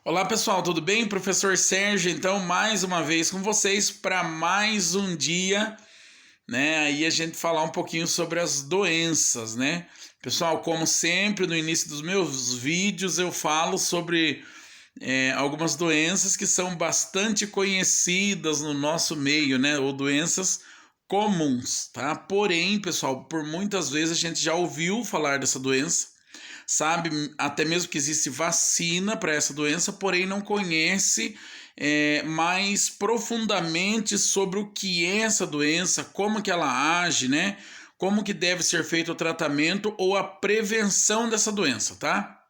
Olá pessoal, tudo bem? Professor Sérgio, então mais uma vez com vocês para mais um dia, né? Aí a gente falar um pouquinho sobre as doenças, né? Pessoal, como sempre, no início dos meus vídeos eu falo sobre algumas doenças que são bastante conhecidas no nosso meio, né? Ou doenças comuns, tá? Porém, pessoal, por muitas vezes a gente já ouviu falar dessa doença, sabe até mesmo que existe vacina para essa doença, porém não conhece mais profundamente sobre o que é essa doença, como que ela age, né? Como que deve ser feito o tratamento ou a prevenção dessa doença, tá?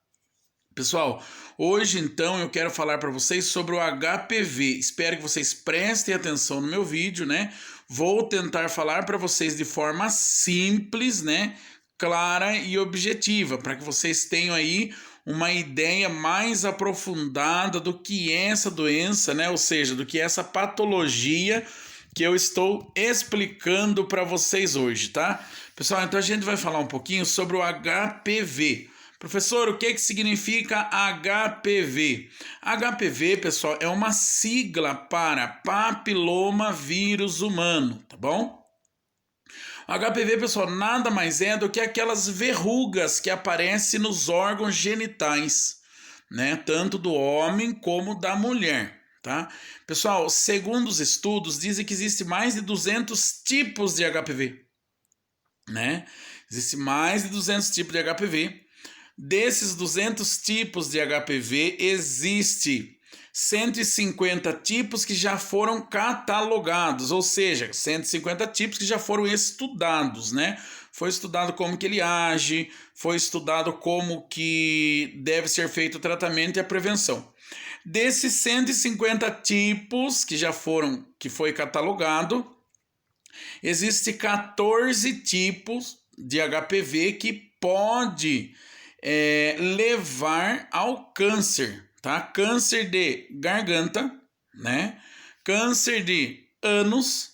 Pessoal, hoje então eu quero falar para vocês sobre o HPV. Espero que vocês prestem atenção no meu vídeo, né? Vou tentar falar para vocês de forma simples, né? Clara e objetiva, para que vocês tenham aí uma ideia mais aprofundada do que é essa doença, né? Ou seja, do que é essa patologia que eu estou explicando para vocês hoje, tá? Pessoal, então a gente vai falar um pouquinho sobre o HPV. Professor, o que significa HPV? HPV, pessoal, é uma sigla para papiloma vírus humano, tá bom? O HPV, pessoal, nada mais é do que aquelas verrugas que aparecem nos órgãos genitais, né? Tanto do homem como da mulher, tá? Pessoal, segundo os estudos, dizem que existe mais de 200 tipos de HPV, né? Existe mais de 200 tipos de HPV. Desses 200 tipos de HPV, existe 150 tipos que já foram catalogados, ou seja, 150 tipos que já foram estudados, né? Foi estudado como que ele age, foi estudado como que deve ser feito o tratamento e a prevenção. Desses 150 tipos que foi catalogado, existe 14 tipos de HPV que pode levar ao câncer, tá? Câncer de garganta, né? Câncer de ânus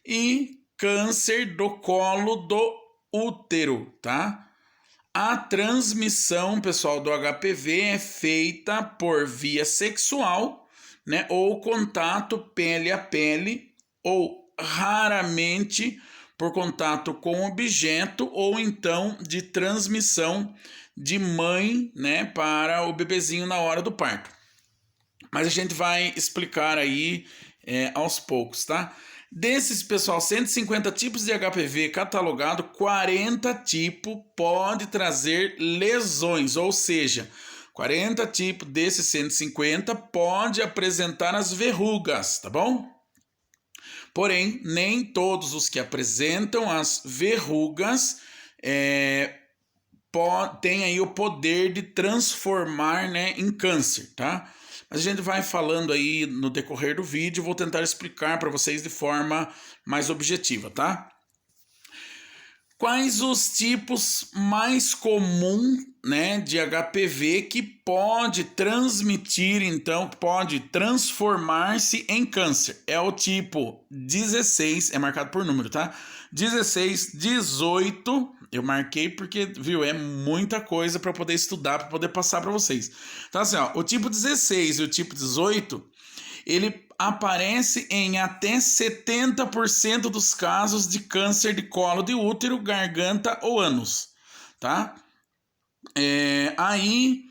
e câncer do colo do útero, tá? A transmissão, pessoal, do HPV é feita por via sexual, né? Ou contato pele a pele, ou raramente por contato com objeto, ou então de transmissão de mãe, né, para o bebezinho na hora do parto. Mas a gente vai explicar aí aos poucos, tá? Desses, pessoal, 150 tipos de HPV catalogado, 40 tipos pode trazer lesões, ou seja, 40 tipos desses 150 pode apresentar as verrugas, tá bom? Porém, nem todos os que apresentam as verrugas tem aí o poder de transformar, né, em câncer, tá? Mas a gente vai falando aí no decorrer do vídeo, vou tentar explicar para vocês de forma mais objetiva, tá? Quais os tipos mais comuns, né, de HPV que pode transmitir, então, pode transformar-se em câncer? É o tipo 16, é marcado por número, tá? 16, 18, eu marquei porque, viu, é muita coisa para poder estudar, para poder passar para vocês. Então, assim, ó, o tipo 16 e o tipo 18, ele aparece em até 70% dos casos de câncer de colo de útero, garganta ou ânus, tá? Aí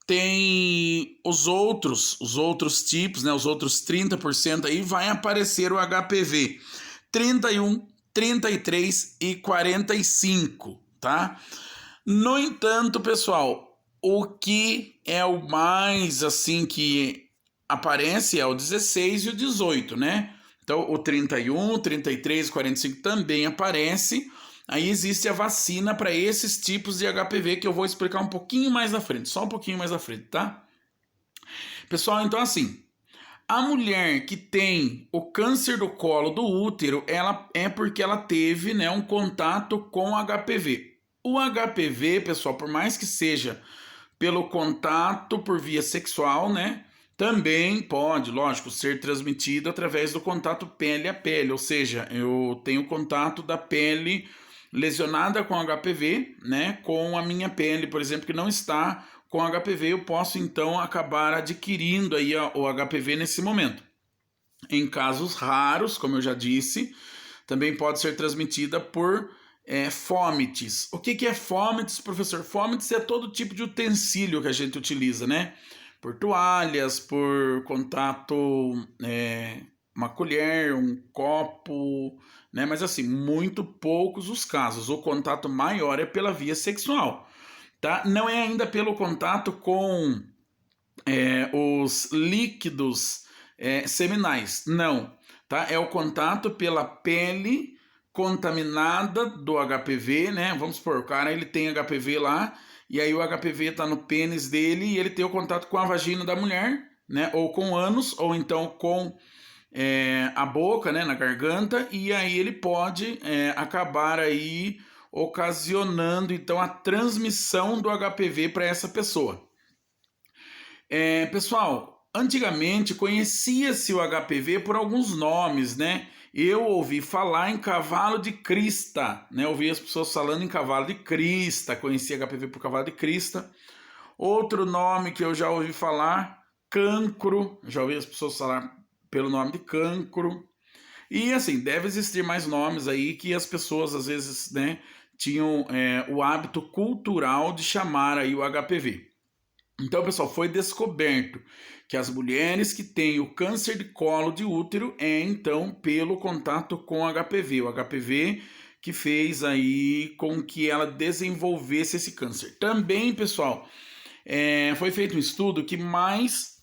tem os outros tipos, né? Os outros 30% aí vai aparecer o HPV 31, 33 e 45, tá? No entanto, pessoal, o que é o mais assim que aparece é o 16 e o 18, né? Então, o 31, 33 e 45 também aparece. Aí existe a vacina para esses tipos de HPV que eu vou explicar um pouquinho mais na frente, só um pouquinho mais na frente, tá? Pessoal, então assim, a mulher que tem o câncer do colo do útero, ela é porque ela teve, né, um contato com HPV. O HPV, pessoal, por mais que seja pelo contato por via sexual, né, também pode, lógico, ser transmitido através do contato pele a pele, ou seja, eu tenho contato da pele lesionada com HPV, né, com a minha pele, por exemplo, que não está com HPV, eu posso então acabar adquirindo aí o HPV nesse momento. Em casos raros, como eu já disse, também pode ser transmitida por fomites. O que é fomites, professor? Fomites é todo tipo de utensílio que a gente utiliza, né? Por toalhas, por contato, uma colher, um copo, né? Mas assim, muito poucos os casos. O contato maior é pela via sexual, tá? Não é ainda pelo contato com os líquidos seminais, não, tá? É o contato pela pele contaminada do HPV, né? Vamos supor, o cara ele tem HPV lá, e aí o HPV tá no pênis dele e ele tem o contato com a vagina da mulher, né? Ou com o ânus, ou então com a boca, né? Na garganta, e aí ele pode acabar aí ocasionando então a transmissão do HPV para essa pessoa. Pessoal, antigamente conhecia-se o HPV por alguns nomes, né? Eu ouvi falar em cavalo de crista, né? Ouvi as pessoas falando em cavalo de crista, conheci HPV por cavalo de crista. Outro nome que eu já ouvi falar, cancro, já ouvi as pessoas falar pelo nome de cancro. E assim, deve existir mais nomes aí que as pessoas às vezes, né, tinham o hábito cultural de chamar aí o HPV. Então, pessoal, foi descoberto que as mulheres que têm o câncer de colo de útero então pelo contato com HPV. O HPV que fez aí com que ela desenvolvesse esse câncer. Também, pessoal, foi feito um estudo que mais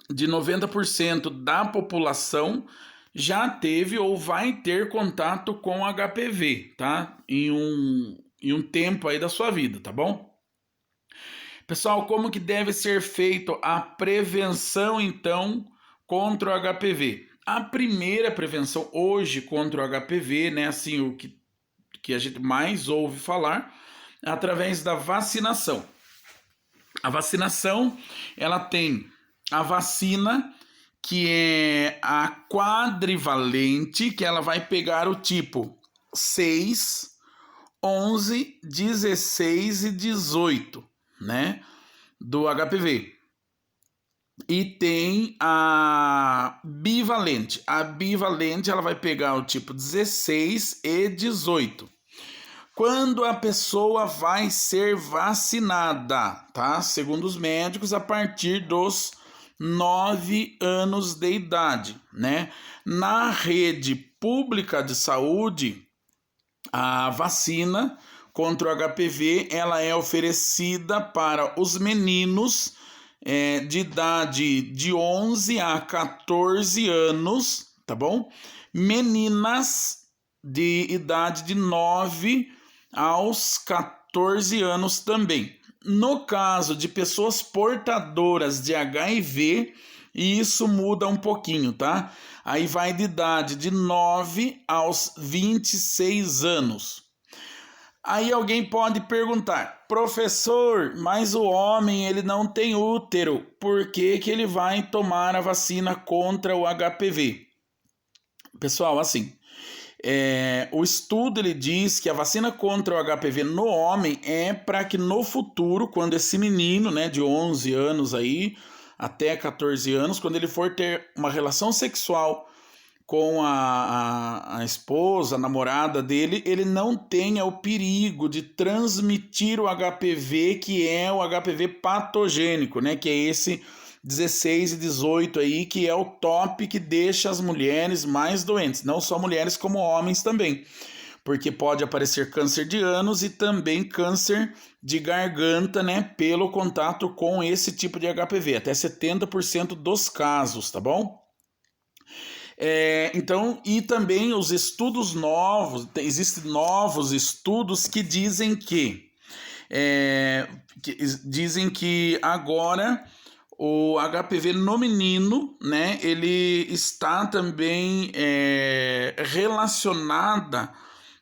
de 90% da população já teve ou vai ter contato com HPV, tá? Em um tempo aí da sua vida, tá bom? Pessoal, como que deve ser feito a prevenção, então, contra o HPV? A primeira prevenção hoje contra o HPV, né, assim, o que a gente mais ouve falar, é através da vacinação. A vacinação, ela tem a vacina que é a quadrivalente, que ela vai pegar o tipo 6, 11, 16 e 18, né, do HPV. E tem a bivalente. A bivalente ela vai pegar o tipo 16 e 18. Quando a pessoa vai ser vacinada, tá? Segundo os médicos, a partir dos 9 anos de idade, né? Na rede pública de saúde, a vacina contra o HPV, ela é oferecida para os meninos de idade de 11 a 14 anos, tá bom? Meninas de idade de 9 aos 14 anos também. No caso de pessoas portadoras de HIV, isso muda um pouquinho, tá? Aí vai de idade de 9 aos 26 anos. Aí alguém pode perguntar, professor, mas o homem ele não tem útero, por que que ele vai tomar a vacina contra o HPV? Pessoal, assim, o estudo ele diz que a vacina contra o HPV no homem é para que no futuro, quando esse menino, né, de 11 anos aí, até 14 anos, quando ele for ter uma relação sexual com a esposa, a namorada dele, ele não tenha o perigo de transmitir o HPV, que é o HPV patogênico, né? Que é esse 16 e 18 aí, que é o top que deixa as mulheres mais doentes, não só mulheres como homens também, porque pode aparecer câncer de ânus e também câncer de garganta, né? Pelo contato com esse tipo de HPV, até 70% dos casos, tá bom? Então, e também os estudos novos, existem novos estudos que dizem que agora o HPV no menino, né, ele está também relacionada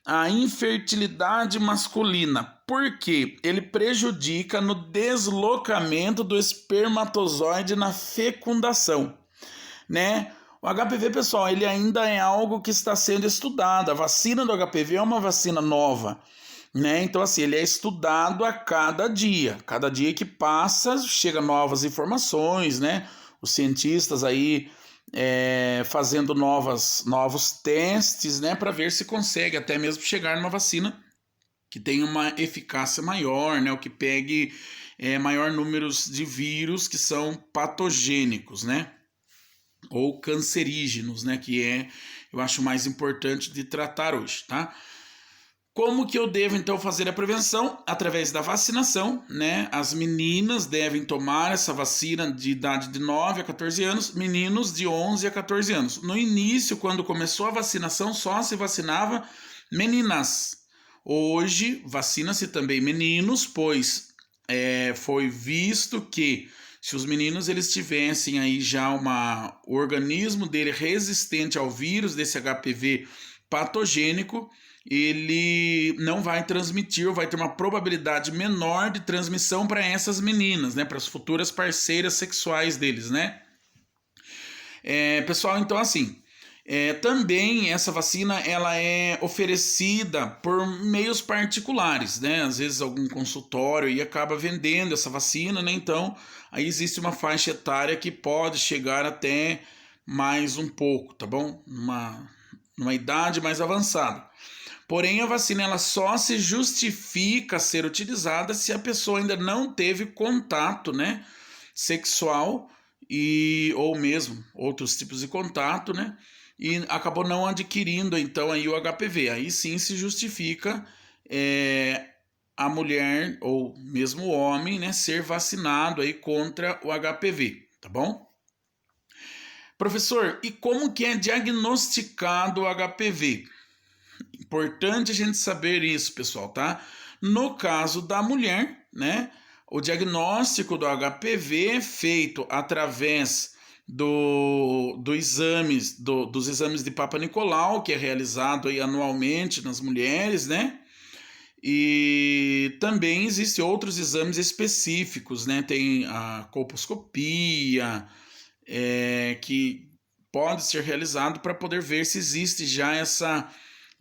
à infertilidade masculina, porque ele prejudica no deslocamento do espermatozoide na fecundação, né? O HPV, pessoal, ele ainda é algo que está sendo estudado. A vacina do HPV é uma vacina nova, né? Então, assim, ele é estudado a cada dia. Cada dia que passa, chega novas informações, né? Os cientistas aí fazendo novos testes, né? Para ver se consegue até mesmo chegar numa vacina que tenha uma eficácia maior, né? O que pegue maior número de vírus que são patogênicos, né? Ou cancerígenos, né? Que eu acho mais importante de tratar hoje, tá? Como que eu devo então fazer a prevenção? Através da vacinação, né? As meninas devem tomar essa vacina de idade de 9 a 14 anos, meninos de 11 a 14 anos. No início, quando começou a vacinação, só se vacinava meninas. Hoje, vacina-se também meninos, pois foi visto que se os meninos eles tivessem aí já o organismo dele resistente ao vírus desse HPV patogênico, ele não vai transmitir, ou vai ter uma probabilidade menor de transmissão para essas meninas, né, para as futuras parceiras sexuais deles, né? Pessoal, então assim, também essa vacina ela é oferecida por meios particulares, né? Às vezes algum consultório aí acaba vendendo essa vacina, né? Então aí existe uma faixa etária que pode chegar até mais um pouco, tá bom? Numa idade mais avançada. Porém, a vacina ela só se justifica ser utilizada se a pessoa ainda não teve contato, né, sexual ou mesmo outros tipos de contato, né, e acabou não adquirindo então aí o HPV. Aí sim se justifica a mulher ou mesmo o homem, né, ser vacinado aí contra o HPV, tá bom? Professor, e como que é diagnosticado o HPV? Importante a gente saber isso, pessoal, tá? No caso da mulher, né? O diagnóstico do HPV é feito através dos exames de Papa Nicolau, que é realizado aí anualmente nas mulheres, né? E também existem outros exames específicos, né? Tem a colposcopia, que pode ser realizado para poder ver se existe já essa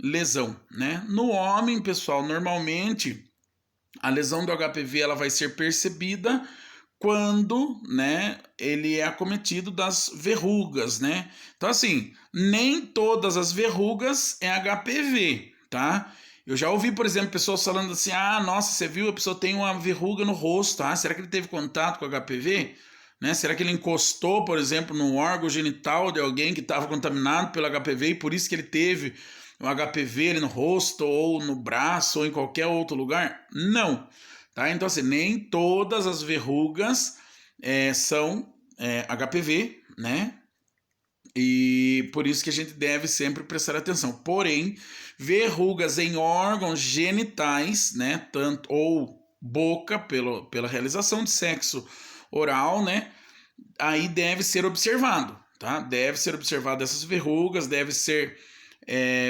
lesão, né? No homem, pessoal, normalmente a lesão do HPV ela vai ser percebida quando, né, ele é acometido das verrugas, né? Então assim, nem todas as verrugas é HPV, tá? Eu já ouvi, por exemplo, pessoas falando assim: "Ah, nossa, você viu, a pessoa tem uma verruga no rosto, ah, será que ele teve contato com HPV?" Né? Será que ele encostou, por exemplo, no órgão genital de alguém que estava contaminado pelo HPV e por isso que ele teve um HPV ali no rosto ou no braço ou em qualquer outro lugar? Não. Tá? Então, assim, nem todas as verrugas são HPV, né? E por isso que a gente deve sempre prestar atenção. Porém, verrugas em órgãos genitais, né? Tanto ou boca pela realização de sexo oral, né? Aí deve ser observado, tá? Deve ser observado essas verrugas, deve ser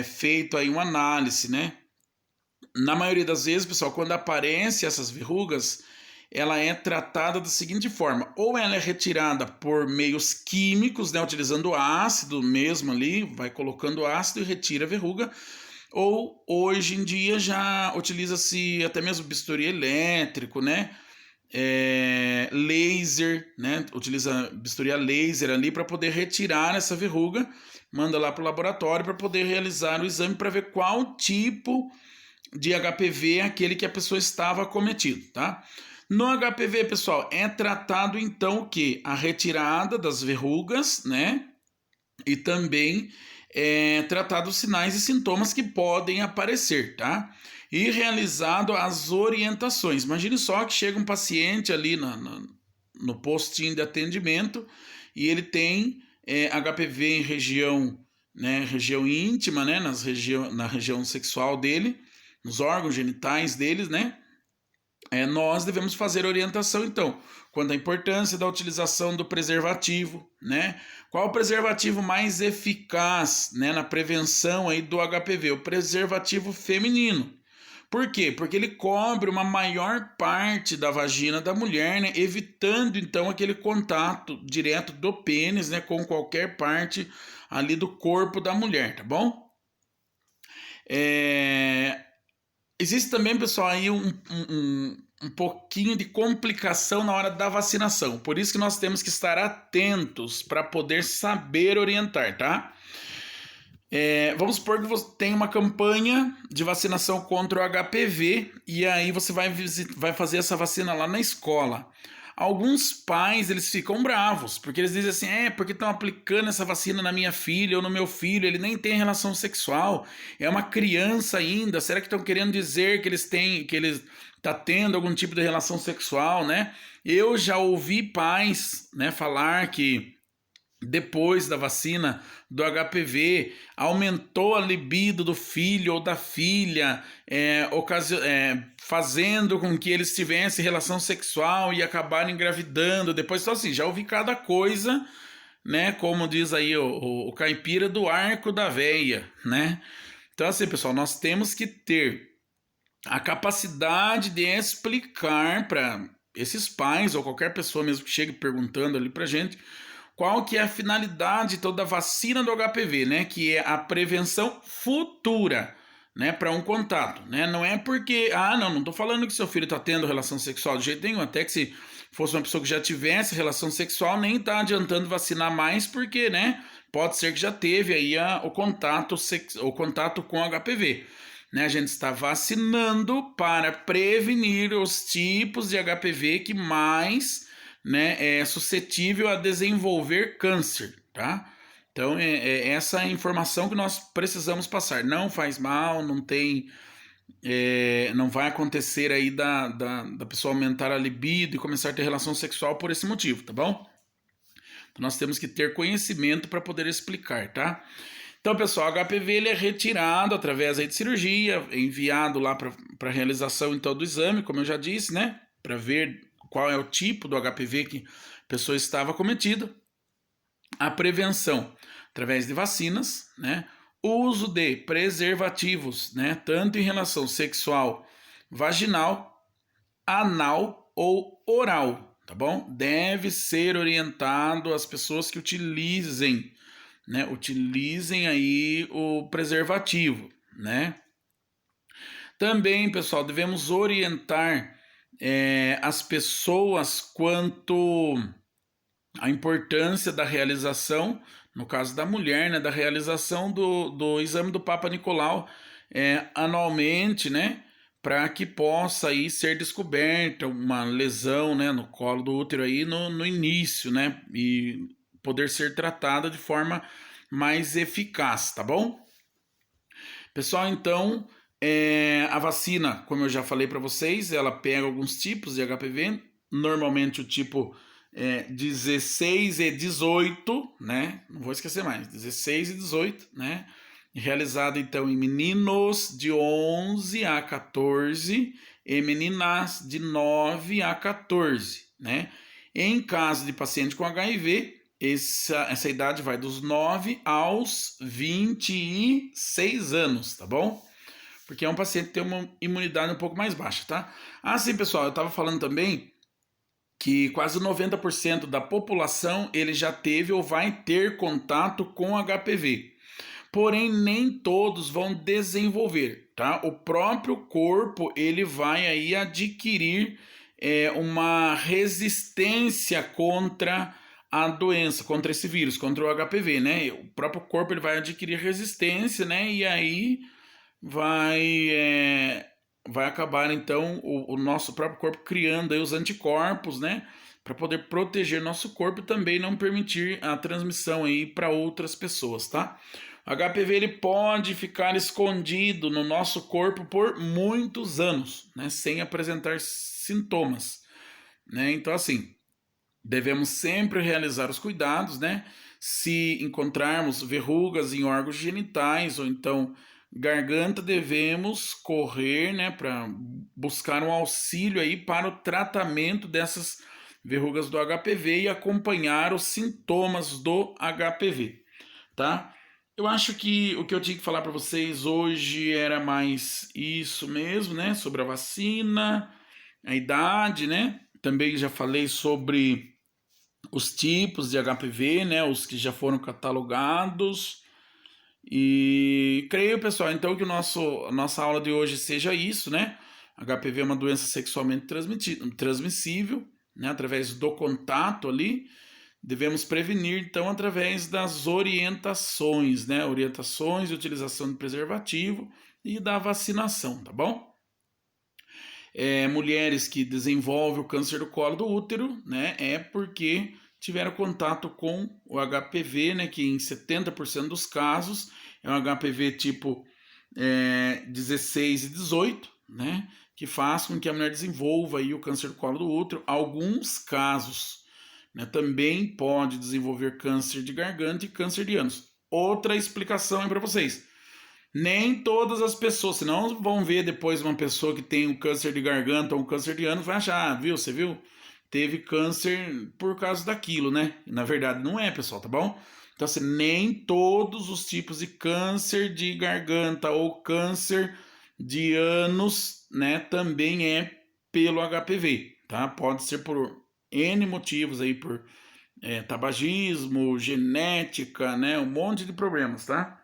feito aí uma análise, né? Na maioria das vezes, pessoal, quando aparecem essas verrugas, ela é tratada da seguinte forma: ou ela é retirada por meios químicos, né, utilizando ácido mesmo ali, vai colocando ácido e retira a verruga, ou hoje em dia já utiliza-se até mesmo bisturi elétrico, né? Laser, né? Utiliza bisturi a laser ali para poder retirar essa verruga, manda lá para o laboratório para poder realizar o exame para ver qual tipo de HPV é aquele que a pessoa estava acometido, tá? No HPV, pessoal, é tratado então o que? A retirada das verrugas, né? E também tratado os sinais e sintomas que podem aparecer, tá? E realizado as orientações. Imagine só que chega um paciente ali no postinho de atendimento e ele tem HPV em região, né, região íntima, né, na região sexual dele, nos órgãos genitais deles, né? Nós devemos fazer orientação, então, quanto à importância da utilização do preservativo, né? Qual o preservativo mais eficaz, né, na prevenção aí do HPV? O preservativo feminino. Por quê? Porque ele cobre uma maior parte da vagina da mulher, né, evitando então aquele contato direto do pênis, né, com qualquer parte ali do corpo da mulher, tá bom? Existe também, pessoal, aí um pouquinho de complicação na hora da vacinação. Por isso que nós temos que estar atentos para poder saber orientar, tá? Vamos supor que você tem uma campanha de vacinação contra o HPV e aí você vai fazer essa vacina lá na escola. Alguns pais, eles ficam bravos, porque eles dizem assim, porque estão aplicando essa vacina na minha filha ou no meu filho, ele nem tem relação sexual, é uma criança ainda, será que estão querendo dizer que ele está tendo algum tipo de relação sexual, né? Eu já ouvi pais, né, falar que depois da vacina do HPV, aumentou a libido do filho ou da filha, fazendo com que eles tivessem relação sexual e acabaram engravidando. Depois, então, assim, já ouvi cada coisa, né? Como diz aí o caipira do arco da veia, né? Então, assim, pessoal, nós temos que ter a capacidade de explicar para esses pais ou qualquer pessoa mesmo que chegue perguntando ali pra gente qual que é a finalidade toda da vacina do HPV, né? Que é a prevenção futura, né? Para um contato, né? Não é porque, não tô falando que seu filho tá tendo relação sexual de jeito nenhum, até que se fosse uma pessoa que já tivesse relação sexual, nem tá adiantando vacinar mais, porque, né? Pode ser que já teve aí o contato com HPV. Né, a gente está vacinando para prevenir os tipos de HPV que mais, né, é suscetível a desenvolver câncer, tá? Então é essa a informação que nós precisamos passar. Não faz mal, não tem, não vai acontecer aí da pessoa aumentar a libido e começar a ter relação sexual por esse motivo, tá bom? Então nós temos que ter conhecimento para poder explicar, tá? Então, pessoal, o HPV ele é retirado através aí de cirurgia, enviado lá para realização então do exame, como eu já disse, né? Para ver qual é o tipo do HPV que a pessoa estava cometida. A prevenção através de vacinas, né? O uso de preservativos, né? Tanto em relação sexual, vaginal, anal ou oral, tá bom? Deve ser orientado às pessoas que utilizem, né? Utilizem aí o preservativo, né? Também, pessoal, devemos orientar as pessoas quanto à importância da realização, no caso da mulher, né? Da realização do exame do Papa Nicolau anualmente, né? Para que possa aí ser descoberta uma lesão, né, no colo do útero aí no início, né, e poder ser tratada de forma mais eficaz, tá bom? Pessoal, então, a vacina, como eu já falei para vocês, ela pega alguns tipos de HPV, normalmente o tipo 16 e 18, né? Não vou esquecer mais, 16 e 18, né? Realizado então em meninos de 11 a 14 e meninas de 9 a 14, né? Em caso de paciente com HIV, essa idade vai dos 9 aos 26 anos, tá bom? Porque é um paciente que tem uma imunidade um pouco mais baixa, tá? Sim, pessoal, eu estava falando também que quase 90% da população ele já teve ou vai ter contato com HPV. Porém, nem todos vão desenvolver, tá? O próprio corpo ele vai aí adquirir uma resistência contra a doença, contra esse vírus, contra o HPV, né? O próprio corpo ele vai adquirir resistência, né? E aí vai acabar então o nosso próprio corpo criando aí os anticorpos, né? Para poder proteger nosso corpo e também não permitir a transmissão aí para outras pessoas, tá? O HPV ele pode ficar escondido no nosso corpo por muitos anos, né? Sem apresentar sintomas, né? Então assim, devemos sempre realizar os cuidados, né? Se encontrarmos verrugas em órgãos genitais ou então garganta, devemos correr, né, para buscar um auxílio aí para o tratamento dessas verrugas do HPV e acompanhar os sintomas do HPV, tá? Eu acho que o que eu tinha que falar para vocês hoje era mais isso mesmo, né, sobre a vacina, a idade, né? Também já falei sobre os tipos de HPV, né, os que já foram catalogados. E creio, pessoal, então que a nossa aula de hoje seja isso, né? HPV é uma doença sexualmente transmissível, né? Através do contato ali. Devemos prevenir, então, através das orientações, né? Orientações de utilização de preservativo e da vacinação, tá bom? Mulheres que desenvolvem o câncer do colo do útero, né? É porque tiveram contato com o HPV, né? Que em 70% dos casos é um HPV tipo 16 e 18, né? Que faz com que a mulher desenvolva aí o câncer do colo do útero. Alguns casos, né, também pode desenvolver câncer de garganta e câncer de ânus. Outra explicação aí para vocês. Nem todas as pessoas, senão vão ver depois uma pessoa que tem um câncer de garganta ou um câncer de ânus, vai achar, viu, você viu? Teve câncer por causa daquilo, né? E, na verdade não é, pessoal, tá bom? Então, assim, nem todos os tipos de câncer de garganta ou câncer de ânus, né, também é pelo HPV, tá? Pode ser por N motivos aí, por tabagismo, genética, né? Um monte de problemas, tá?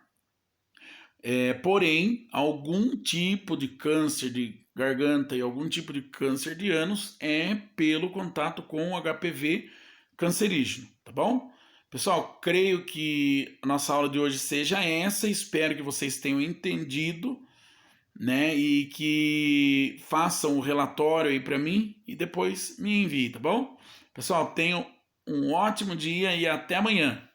Porém, algum tipo de câncer de garganta e algum tipo de câncer de ânus é pelo contato com o HPV cancerígeno, tá bom? Pessoal, creio que a nossa aula de hoje seja essa. Espero que vocês tenham entendido, né? E que façam o relatório aí para mim e depois me enviem, tá bom? Pessoal, tenham um ótimo dia e até amanhã.